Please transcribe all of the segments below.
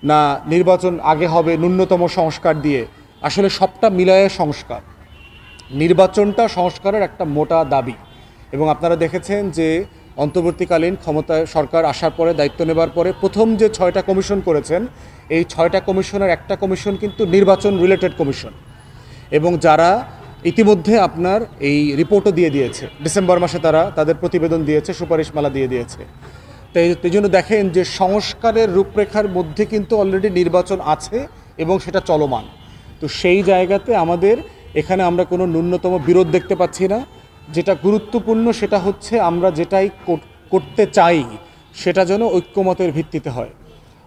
না নির্বাচন আগে হবে ন্যূনতম সংস্কার দিয়ে, আসলে সবটা মিলায়ে সংস্কার। নির্বাচনটা সংস্কারের একটা মোটা দাবি, এবং আপনারা দেখেছেন যে অন্তর্বর্তীকালীন ক্ষমতায় সরকার আসার পরে, দায়িত্ব নেবার পরে প্রথম যে 6টা কমিশন করেছেন, এই 6টা কমিশনের একটা কমিশন কিন্তু নির্বাচন রিলেটেড কমিশন, এবং যারা ইতিমধ্যে আপনার এই রিপোর্টও দিয়ে দিয়েছে, ডিসেম্বর মাসে তারা তাদের প্রতিবেদন দিয়েছে, সুপারিশমালা দিয়ে দিয়েছে। তাই জন্য দেখেন যে সংস্কারের রূপরেখার মধ্যে কিন্তু অলরেডি নির্বাচন আছে এবং সেটা চলমান। তো সেই জায়গাতে আমাদের এখানে আমরা কোনো ন্যূনতম বিরোধ দেখতে পাচ্ছি না। যেটা গুরুত্বপূর্ণ সেটা হচ্ছে আমরা যেটাই করতে চাই সেটা যেন ঐক্যমতের ভিত্তিতে হয়।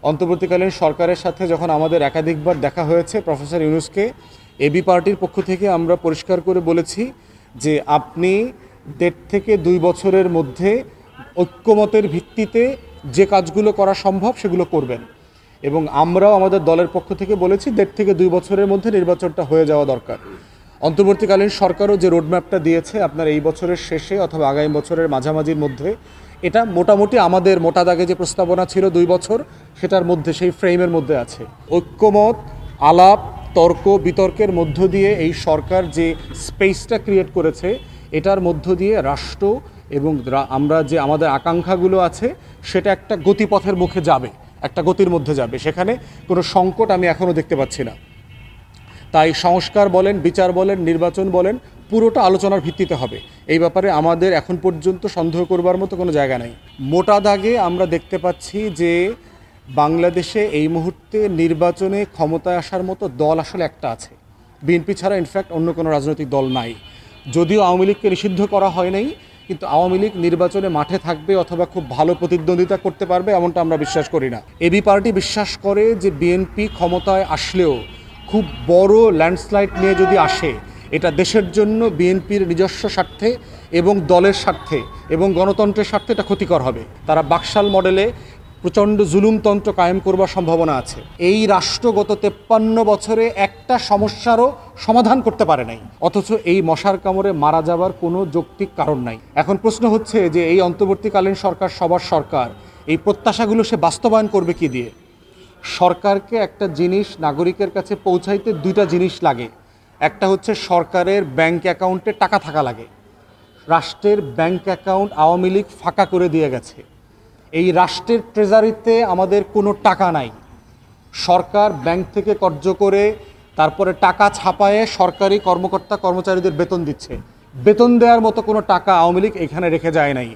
অন্তর্বর্তীকালীন সরকারের সাথে যখন আমাদের একাধিকবার দেখা হয়েছে, প্রফেসর ইউনূসকে এবি পার্টির পক্ষ থেকে আমরা পরিষ্কার করে বলেছি যে আপনি 1.5 থেকে 2 বছরের মধ্যে ঐক্যমতের ভিত্তিতে যে কাজগুলো করা সম্ভব সেগুলো করবেন, এবং আমরাও আমাদের দলের পক্ষ থেকে বলেছি 1.5 থেকে 2 বছরের মধ্যে নির্বাচনটা হয়ে যাওয়া দরকার। অন্তর্বর্তীকালীন সরকারও যে রোডম্যাপটা দিয়েছে আপনার এই বছরের শেষে অথবা আগামী বছরের মাঝামাঝির মধ্যে, এটা মোটামুটি আমাদের মোটা দাগে যে প্রস্তাবনা ছিল 2 বছর, সেটার মধ্যে সেই ফ্রেমের মধ্যে আছে। ঐক্যমত, আলাপ, তর্ক বিতর্কের মধ্য দিয়ে এই সরকার যে স্পেসটা ক্রিয়েট করেছে, এটার মধ্য দিয়ে রাষ্ট্র এবং আমরা যে আমাদের আকাঙ্ক্ষাগুলো আছে সেটা একটা গতিপথের মুখে যাবে, একটা গতির মধ্যে যাবে। সেখানে কোনো সংকট আমি এখনও দেখতে পাচ্ছি না। তাই সংস্কার বলেন, বিচার বলেন, নির্বাচন বলেন, পুরোটা আলোচনার ভিত্তিতে হবে। এই ব্যাপারে আমাদের এখন পর্যন্ত সন্দেহ করবার মতো কোনো জায়গা নাই। মোটা দাগে আমরা দেখতে পাচ্ছি যে বাংলাদেশে এই মুহূর্তে নির্বাচনে ক্ষমতায় আসার মতো দল আসলে একটা আছে, বিএনপি ছাড়া ইনফ্যাক্ট অন্য কোনো রাজনৈতিক দল নাই। যদিও আওয়ামী লীগকে নিষিদ্ধ করা হয় নাই, কিন্তু আওয়ামী লীগ নির্বাচনে মাঠে থাকবে অথবা খুব ভালো প্রতিদ্বন্দ্বিতা করতে পারবে এমনটা আমরা বিশ্বাস করি না। এবি পার্টি বিশ্বাস করে যে বিএনপি ক্ষমতায় আসলেও খুব বড় ল্যান্ডস্লাইড নিয়ে যদি আসে, এটা দেশের জন্য, বিএনপির নিজস্ব স্বার্থে এবং দলের স্বার্থে এবং গণতন্ত্রের স্বার্থে এটা ক্ষতিকর হবে। তারা বাকশাল মডেলে প্রচণ্ড জুলুমতন্ত্র কায়েম করবার সম্ভাবনা আছে। এই রাষ্ট্র গত 53 বছরে একটা সমস্যারও সমাধান করতে পারে নাই, অথচ এই মশার কামড়ে মারা যাবার কোনো যৌক্তিক কারণ নাই। এখন প্রশ্ন হচ্ছে যে এই অন্তর্বর্তীকালীন সরকার সবার সরকার, এই প্রত্যাশাগুলো সে বাস্তবায়ন করবে কি দিয়ে? সরকারকে একটা জিনিস নাগরিকের কাছে পৌঁছাইতে 2টা জিনিস লাগে। একটা হচ্ছে সরকারের ব্যাংক অ্যাকাউন্টে টাকা থাকা লাগে। রাষ্ট্রের ব্যাংক অ্যাকাউন্ট আওয়ামী লীগ ফাঁকা করে দিয়ে গেছে। এই রাষ্ট্রের ট্রেজারিতে আমাদের কোনো টাকা নাই। সরকার ব্যাংক থেকে কর্জ করে তারপরে টাকা ছাপায়ে সরকারি কর্মকর্তা কর্মচারীদের বেতন দিচ্ছে। বেতন দেওয়ার মতো কোনো টাকা আওয়ামী লীগ এখানে রেখে যায় নাই।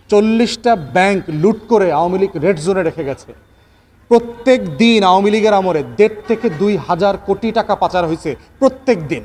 40টা ব্যাংক লুট করে আওয়ামী লীগ রেড জোনে রেখে গেছে। প্রত্যেক দিন আওয়ামী লীগের আমলে 1.5 থেকে 2 হাজার কোটি টাকা পাচার হয়েছে প্রত্যেক দিন।